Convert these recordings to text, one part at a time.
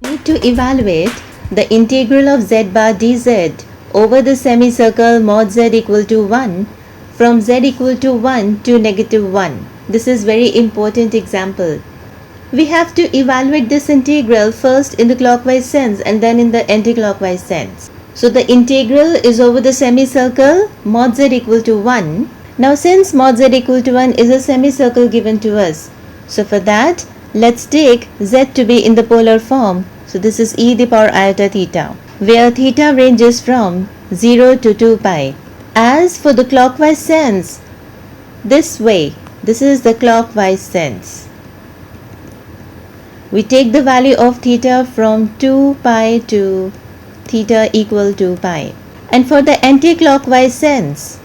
need to evaluate the integral of z bar dz over the semicircle mod z equal to 1 from z equal to 1 to negative 1. This is very important example. We have to evaluate this integral first in the clockwise sense and then in the anti-clockwise sense. So the integral is over the semicircle mod z equal to 1. Now since mod z equal to 1 is a semicircle given to us, so for that let's take z to be in the polar form. So this is e the power iota theta, where theta ranges from 0 to 2 pi. As for the clockwise sense, this way, this is the clockwise sense. We take the value of theta from 2 pi to theta equal to pi. And for the anti-clockwise sense,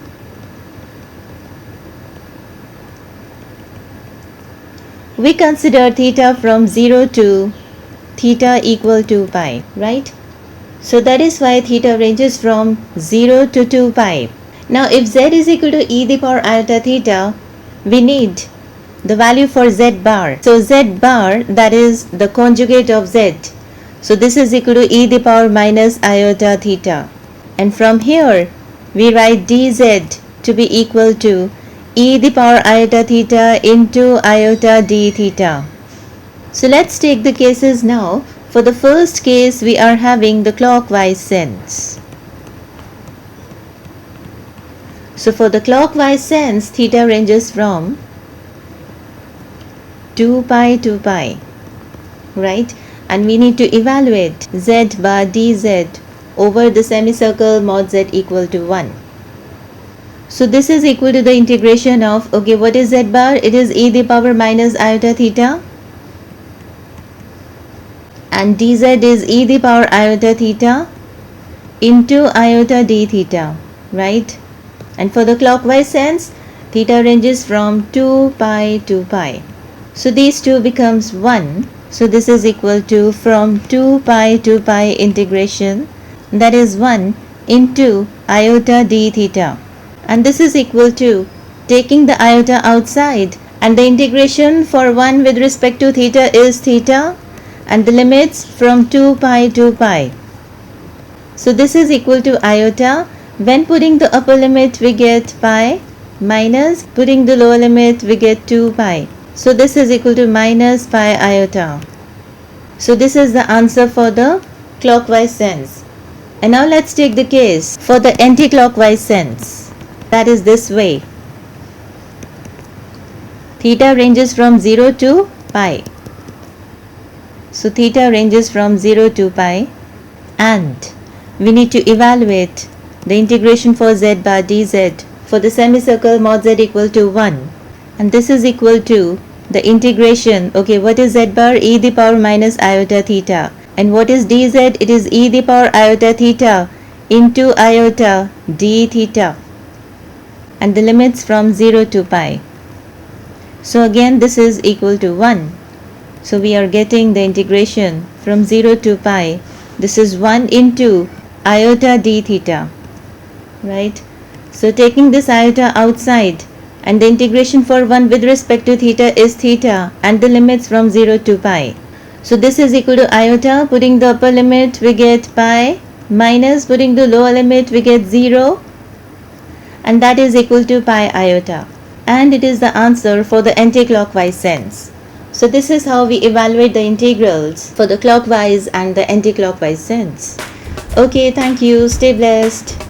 we consider theta from 0 to theta equal to pi, right? So that is why theta ranges from 0 to 2 pi. Now if z is equal to e the power iota theta, we need the value for z bar. So z bar, that is the conjugate of z. So this is equal to e the power minus iota theta. And from here we write dz to be equal to e the power iota theta into iota d theta. So let's take the cases now. For the first case, we are having the clockwise sense. So for the clockwise sense, theta ranges from 2 pi to pi, right? And we need to evaluate z bar dz over the semicircle mod z equal to 1. So this is equal to the integration of, okay, what is z bar? It is e the power minus iota theta. And dz is e the power iota theta into iota d theta, right? And for the clockwise sense, theta ranges from 2 pi to pi. So these two becomes 1. So this is equal to from 2 pi to pi integration, that is 1 into iota d theta. And this is equal to taking the iota outside, and the integration for 1 with respect to theta is theta, and the limits from 2 pi to pi. So this is equal to iota. When putting the upper limit we get pi, minus putting the lower limit we get 2 pi. So this is equal to minus pi iota. So this is the answer for the clockwise sense. And now let's take the case for the anti-clockwise sense. That is this way. Theta ranges from 0 to pi. So theta ranges from 0 to pi, and we need to evaluate the integration for z bar dz for the semicircle mod z equal to 1, and this is equal to the integration, okay, what is z bar? E the power minus iota theta. And what is dz? It is e the power iota theta into iota d theta, and the limits from 0 to pi. So again this is equal to 1. So we are getting the integration from 0 to pi. This is 1 into iota d theta, right? So taking this iota outside, and the integration for 1 with respect to theta is theta, and the limits from 0 to pi. So this is equal to iota, putting the upper limit we get pi, minus putting the lower limit we get 0, and that is equal to pi iota. And it is the answer for the anti-clockwise sense. So this is how we evaluate the integrals for the clockwise and the anti-clockwise sense. Okay, thank you. Stay blessed.